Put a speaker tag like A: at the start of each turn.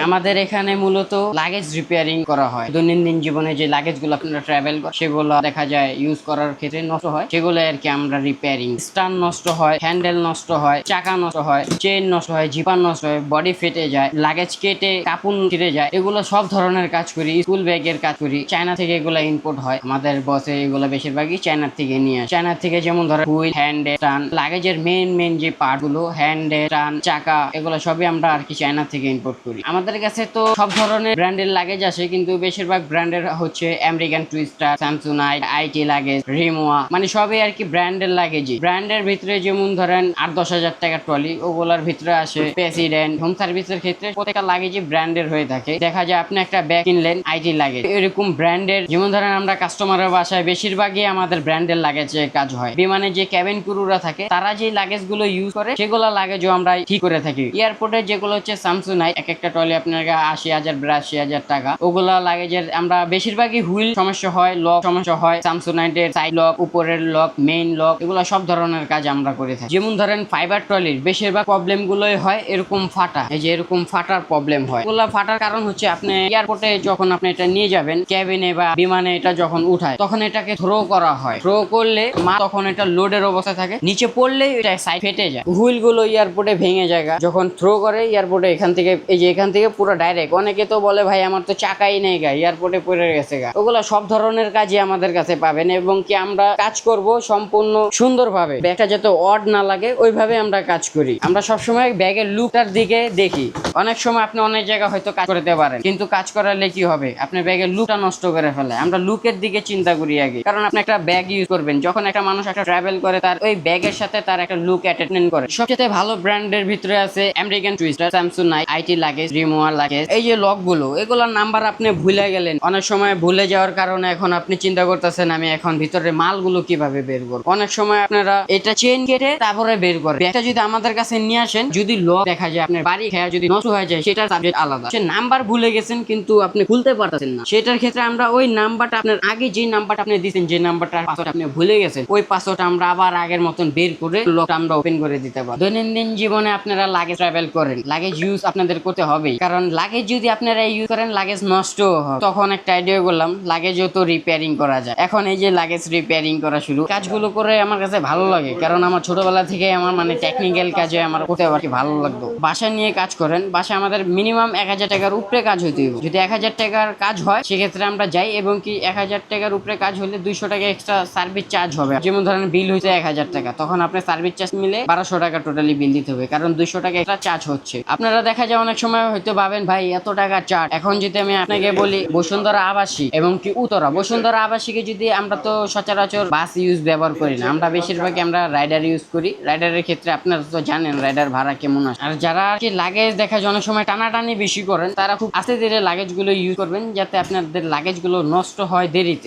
A: আমাদের এখানে মূলত লাগেজ রিপেয়ারিং করা হয়। দৈনন্দিন জীবনে যে লাগেজ গুলো আপনারা ট্রাভেল করেন সেগুলো দেখা যায় ইউজ করার ক্ষেত্রে নষ্ট হয়, সেগুলো আর কি আমরা রিপেয়ারিং। স্টান নষ্ট হয়, হ্যান্ডেল নষ্ট হয়, চাকা নষ্ট হয়, চেন নষ্ট হয়, জিপার নষ্ট হয়, বডি ফেটে যায়, লাগেজ কেটে কাপুন ছিঁড়ে যায়, এগুলো সব ধরনের কাজ করি। স্কুল ব্যাগের কাজ করি। চায়না থেকে এগুলো ইম্পোর্ট হয়। আমাদের বসে এগুলো বেশিরভাগই চায়না থেকে নিয়ে আসে। চায়না থেকে যেমন ধরেন হুইল, হ্যান্ডেল, টান, লাগেজের মেন যে পার্ট গুলো, হ্যান্ডেল, টান, চাকা, এগুলো সবই আমরা আর কি চায়না থেকে ইম্পোর্ট করি। আমাদের কাছে তো সব ধরনের ব্র্যান্ডের লাগেজ আসে, কিন্তু বেশিরভাগ ব্র্যান্ডের হচ্ছে American Tourister, Samsonite, IT luggage, রিমোয়া, মানে সবই আর কি ব্র্যান্ডের লাগেজই। ব্র্যান্ডের ভিতরে যেমন ধরেন 8-10 হাজার টাকা ট্রলি, ওগুলার ভিতরে আসে প্রেসিডেন্ট। হোম সার্ভিসের ক্ষেত্রে প্রত্যেকটা লাগেজই ব্র্যান্ডের হয়ে থাকে। দেখা যায় আপনি একটা ব্যাগ কিনলেন আইটি লাগেজ, এরকম ব্র্যান্ডের, যেমন ধরেন আমরা কাস্টমারের বাসায় বেশিরভাগই আমাদের ব্র্যান্ডের লাগেজের কাজ হয়। বিমানে যে ক্যাবিন ক্রুরা থাকে তারা যে লাগেজ গুলো ইউজ করে সেগুলো লাগেজও আমরা ঠিক করে থাকি। এয়ারপোর্টে যেগুলো হচ্ছে স্যামসুনাইট, এক একটা ট্রলি আপনার 80,000-82,000 টাকা। ওগুলা লাগেজের আমরা বেশিরভাগই হুইল সমস্যা হয়, লক সমস্যা হয়, স্যামসুনাইটের সাইড লক, উপরের লক, মেইন লক, এগুলো সব ধরনের কাজ আমরা করে থাকি। যেমন ধরেন ফাইবার ট্রলির বেশিরভাগ প্রবলেম গুলোই হয় এরকম ফাটা, এই যে এরকম ফাটার প্রবলেম হয়। এগুলো ফাটার কারণ হচ্ছে আপনি এয়ারপোর্টে যখন আপনি এটা নিয়ে যাবেন ক্যাবিনে বা বিমানে, এটা যখন উঠায় তখন এটাকে থ্রো করা হয়। থ্রো করলে তখন এটা লোডের অবস্থা থাকে, নিচে পড়লেই এটা সাইড ফেটে যায়, হুইল গুলো এয়ারপোর্টে ভেঙে যায়। যখন থ্রো করে এয়ারপোর্টে এখান থেকে, এই যে এখান থেকে পুরো ডাইরেক্ট, অনেকে তো বলে ভাই আমার তো চাকাই নেই গা, এয়ারপোর্টে পড়ে গেছে গা। ওগুলো সব ধরনের কাজই আমাদের কাছে পাবেন, এবং কি আমরা কাজ করব সম্পূর্ণ সুন্দরভাবে, ব্যাগটা যাতে অড না লাগে ওইভাবে আমরা কাজ করি। আমরা সবসময় ব্যাগের লুকটার দিকে দেখি। অনেক সময় আপনি অনেক জায়গা হয়তো কাজ করতে পারেন, কিন্তু কাজ করালে কি হবে, আপনি ব্যাগের লুকটা নষ্ট করে ফেলে। আমরা লুকের দিকে চিন্তা করি আগে, কারণ আপনি একটা ব্যাগ ইউজ করবেন, যখন একটা মানুষ একটা ট্রাভেল করে তার ওই ব্যাগের সাথে তার একটা লুক অ্যাটেন্ড করে। সবচেয়ে ভালো ব্র্যান্ডের ভিতরে আছে American Tourister, Samsonite, IT luggage, Rimowa luggage. এই যে লক গুলো, এগুলোর নাম্বার আপনি ভুলে গেলেন, অনেক সময় ভুলে যাওয়ার কারণে এখন আপনি চিন্তা করতেছেন আমি এখন ভিতরে মালগুলো কিভাবে বের করব। অনেক সময় আপনারা এটা চেন কেটে তারপরে বের করেন। ব্যাগটা যদি আমাদের কাছে নিয়ে আসেন, যদি লক দেখা যায় আপনার বাড়ি খেয়া যদি নষ্ট হয়ে যায়, সেটার সাবজেক্ট আলাদা। সে নাম্বার ভুলে গেছেন কিন্তু আপনি খুলতে পারতেছেন না, সেটার ক্ষেত্রে আমরা ওই নাম্বারটা, আপনার আগে যে নাম্বারটা আপনি দিয়েছেন, যে নাম্বারটার পাসওয়ার্ড আপনি ভুলে গেছেন, ওই পাসওয়ার্ড আমরা আবার আগের মতন বের করে লকটা আমরা ওপেন করে দিতে পারি। দৈনন্দিন জীবনে আপনারা লাগেজ ট্রাভেল করেন, লাগেজ ইউজ আপনাদের করতে হবেই, কারণ লাগেজ যদি আপনারা ইউজ করেন লাগেজ নষ্ট হয়। তখন একটা আইডিয়া করলাম লাগেজও তো রিপেয়ারিং করা যায়। এখন এই যে লাগেজ রিপেয়ারিং করা শুরু, কাজগুলো করে আমার কাছে ভালো লাগে, কারণ আমার ছোটবেলা থেকে আমার মানে টেকনিক্যাল কাজে আমার করতে আর কি ভালো লাগতো। বাসায় নিয়ে কাজ করেন, বাসায় আমাদের মিনিমাম 1,000 টাকার উপরে কাজ হইতে হবে। যদি 1,000 টাকার কাজ হয় সেক্ষেত্রে আমরা যাই, এবং কি 1,000 টাকার উপরে কাজ হলে 200 টাকা এক্সট্রা সার্ভিস চার্জ হবে। যেমন ধরেন বিল হয়েছে 1,000 টাকা, তখন আপনার সার্ভিস চার্জ মিলে 1200 টাকা টোটালি বিল দিতে হবে, কারণ 200 টাকা এক্সট্রা চার্জ হচ্ছে। আপনারা দেখা যায় অনেক সময় হয়তো ভাবেন ভাই এত টাকা চার্জ। এখন যদি আমি আপনাকে বলি বসুন্ধরা আবাসিক এবং কি উত্তরা, বসুন্ধরা আবাসিকে যদি আমরা তো সচরাচর বাস ইউজ ব্যবহার করি না, আমরা বেশিরভাগই আমরা রাইডার ইউজ করি। রাইডারের ক্ষেত্রে আপনারা তো জানেন রাইডার ভাড়া কেমন আসে। আর যারা কি লাগেজ দেখা যায় অনেক সময় টানাটানি বেশি করেন, তারা খুব আস্তে ধীরে লাগেজ গুলো ইউজ করবেন, যাতে আপনাদের লাগেজ গুলো নষ্ট হয় দেরিতে।